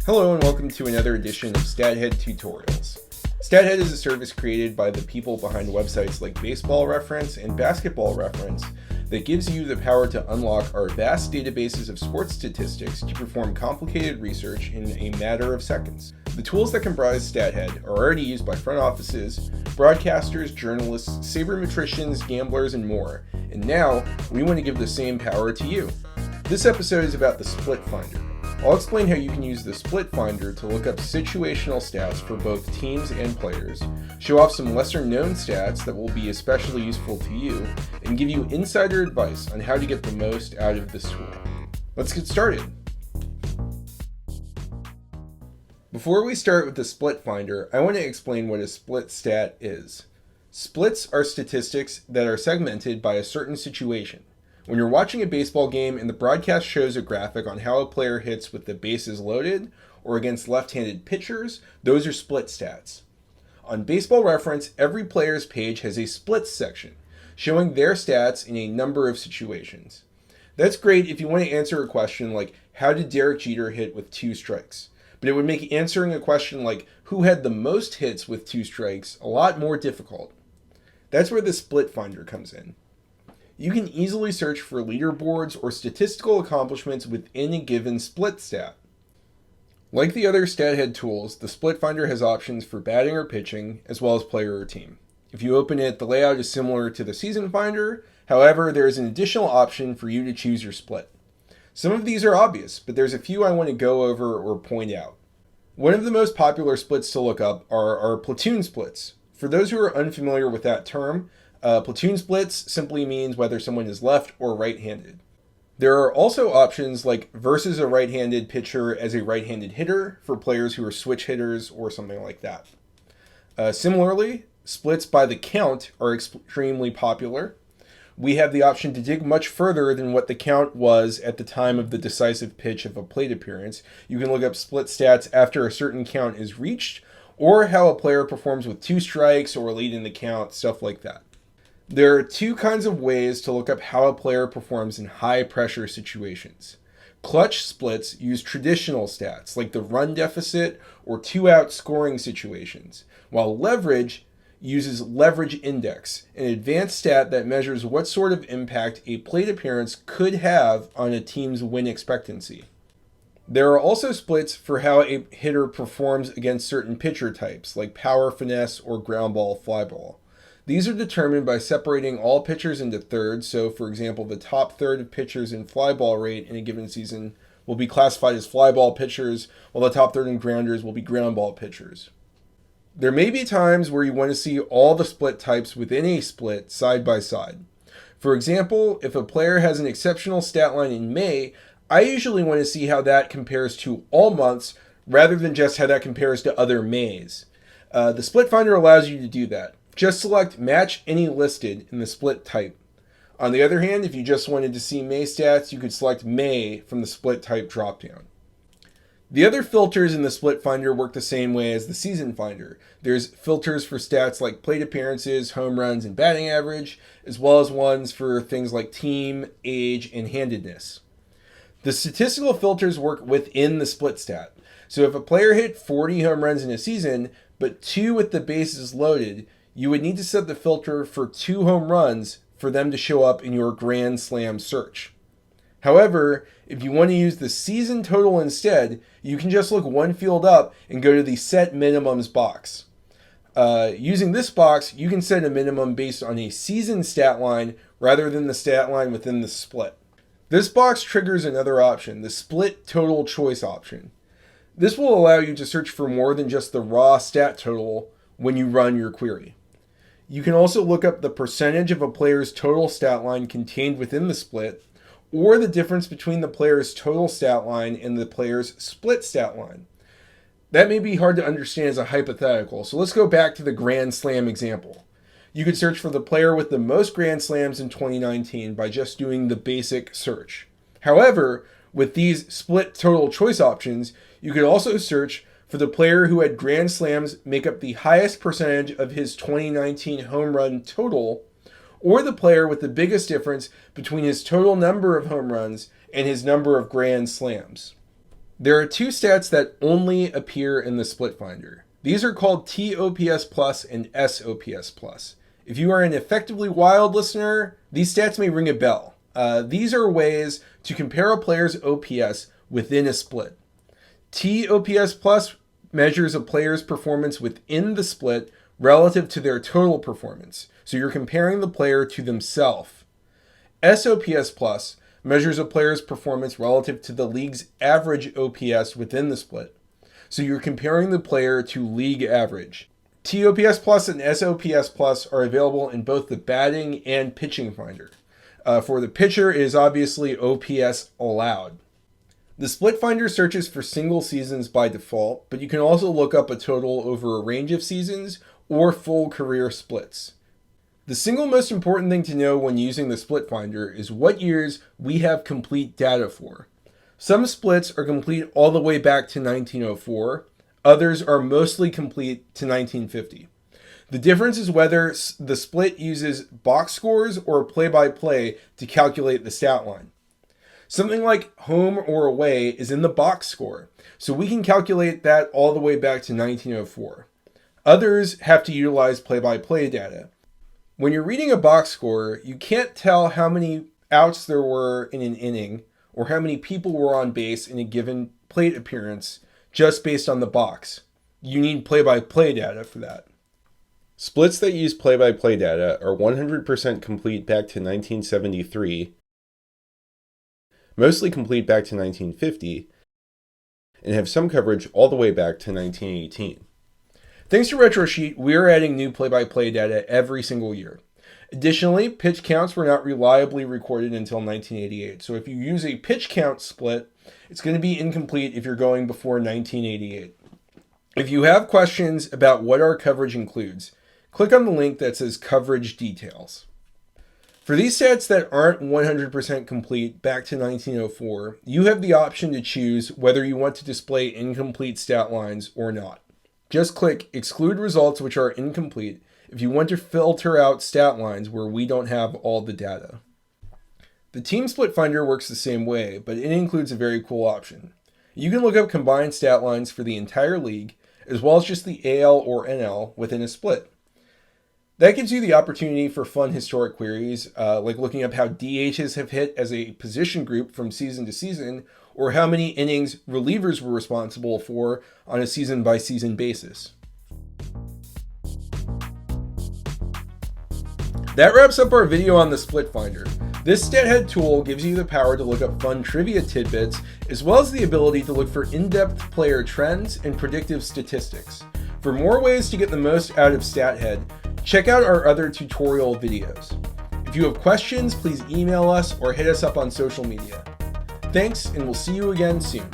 Hello and welcome to another edition of Stathead Tutorials. Stathead is a service created by the people behind websites like Baseball Reference and Basketball Reference that gives you the power to unlock our vast databases of sports statistics to perform complicated research in a matter of seconds. The tools that comprise Stathead are already used by front offices, broadcasters, journalists, sabermetricians, gamblers, and more, and now we want to give the same power to you. This episode is about the Split Finder. I'll explain how you can use the Split Finder to look up situational stats for both teams and players, show off some lesser known stats that will be especially useful to you, and give you insider advice on how to get the most out of this tool. Let's get started. Before we start with the Split Finder, I want to explain what a split stat is. Splits are statistics that are segmented by a certain situation. When you're watching a baseball game and the broadcast shows a graphic on how a player hits with the bases loaded or against left-handed pitchers, those are split stats. On Baseball Reference, every player's page has a splits section, showing their stats in a number of situations. That's great if you want to answer a question like, how did Derek Jeter hit with 2 strikes? But it would make answering a question like, who had the most hits with 2 strikes, a lot more difficult. That's where the Split Finder comes in. You can easily search for leaderboards or statistical accomplishments within a given split stat. Like the other Stathead tools, the Split Finder has options for batting or pitching, as well as player or team. If you open it, the layout is similar to the Season Finder. However, there is an additional option for you to choose your split. Some of these are obvious, but there's a few I want to go over or point out. One of the most popular splits to look up are our platoon splits. For those who are unfamiliar with that term, platoon splits simply means whether someone is left or right-handed. There are also options like versus a right-handed pitcher as a right-handed hitter for players who are switch hitters or something like that. Similarly, splits by the count are extremely popular. We have the option to dig much further than what the count was at the time of the decisive pitch of a plate appearance. You can look up split stats after a certain count is reached, or how a player performs with 2 strikes or a lead in the count, stuff like that. There are 2 kinds of ways to look up how a player performs in high-pressure situations. Clutch splits use traditional stats, like the run deficit or 2-out scoring situations, while leverage uses leverage index, an advanced stat that measures what sort of impact a plate appearance could have on a team's win expectancy. There are also splits for how a hitter performs against certain pitcher types, like power, finesse, or ground ball, fly ball. These are determined by separating all pitchers into thirds. So, for example, the top third of pitchers in fly ball rate in a given season will be classified as fly ball pitchers, while the top third in grounders will be ground ball pitchers. There may be times where you want to see all the split types within a split side by side. For example, if a player has an exceptional stat line in May, I usually want to see how that compares to all months rather than just how that compares to other Mays. The Split Finder allows you to do that. Just select Match Any Listed in the split type. On the other hand, if you just wanted to see May stats, you could select May from the split type dropdown. The other filters in the Split Finder work the same way as the Season Finder. There's filters for stats like plate appearances, home runs, and batting average, as well as ones for things like team, age, and handedness. The statistical filters work within the split stat. So if a player hit 40 home runs in a season, but 2 with the bases loaded, you would need to set the filter for 2 home runs for them to show up in your Grand Slam search. However, if you want to use the season total instead, you can just look one field up and go to the Set Minimums box. Using this box, you can set a minimum based on a season stat line rather than the stat line within the split. This box triggers another option, the Split Total Choice option. This will allow you to search for more than just the raw stat total when you run your query. You can also look up the percentage of a player's total stat line contained within the split, or the difference between the player's total stat line and the player's split stat line. That may be hard to understand as a hypothetical, so let's go back to the Grand Slam example. You could search for the player with the most Grand Slams in 2019 by just doing the basic search. However, with these split total choice options, you could also search for the player who had Grand Slams make up the highest percentage of his 2019 home run total, or the player with the biggest difference between his total number of home runs and his number of grand slams. There are two stats that only appear in the split finder. These are called TOPS plus and SOPS plus. If you are an effectively wild listener, these stats may ring a bell. These are ways to compare a player's OPS within a split. TOPS plus measures a player's performance within the split relative to their total performance. So you're comparing the player to themselves. SOPS plus measures a player's performance relative to the league's average OPS within the split. So you're comparing the player to league average. TOPS plus and SOPS plus are available in both the batting and pitching finder. For the pitcher, it is obviously OPS allowed. The split finder searches for single seasons by default, but you can also look up a total over a range of seasons or full career splits. The single most important thing to know when using the split finder is what years we have complete data for. Some splits are complete all the way back to 1904. Others are mostly complete to 1950. The difference is whether the split uses box scores or play-by-play to calculate the stat line. Something like home or away is in the box score, so we can calculate that all the way back to 1904. Others have to utilize play-by-play data. When you're reading a box score, you can't tell how many outs there were in an inning or how many people were on base in a given plate appearance just based on the box. You need play-by-play data for that. Splits that use play-by-play data are 100% complete back to 1973, mostly complete back to 1950, and have some coverage all the way back to 1918. Thanks to RetroSheet, we are adding new play-by-play data every single year. Additionally, pitch counts were not reliably recorded until 1988, so if you use a pitch count split, it's going to be incomplete if you're going before 1988. If you have questions about what our coverage includes, click on the link that says Coverage Details. For these stats that aren't 100% complete back to 1904, you have the option to choose whether you want to display incomplete stat lines or not. Just click Exclude Results which are incomplete if you want to filter out stat lines where we don't have all the data. The Team Split Finder works the same way, but it includes a very cool option. You can look up combined stat lines for the entire league, as well as just the AL or NL within a split. That gives you the opportunity for fun historic queries, like looking up how DHs have hit as a position group from season to season, or how many innings relievers were responsible for on a season-by-season basis. That wraps up our video on the Split Finder. This Stathead tool gives you the power to look up fun trivia tidbits, as well as the ability to look for in-depth player trends and predictive statistics. For more ways to get the most out of Stathead, check out our other tutorial videos. If you have questions, please email us or hit us up on social media. Thanks, and we'll see you again soon.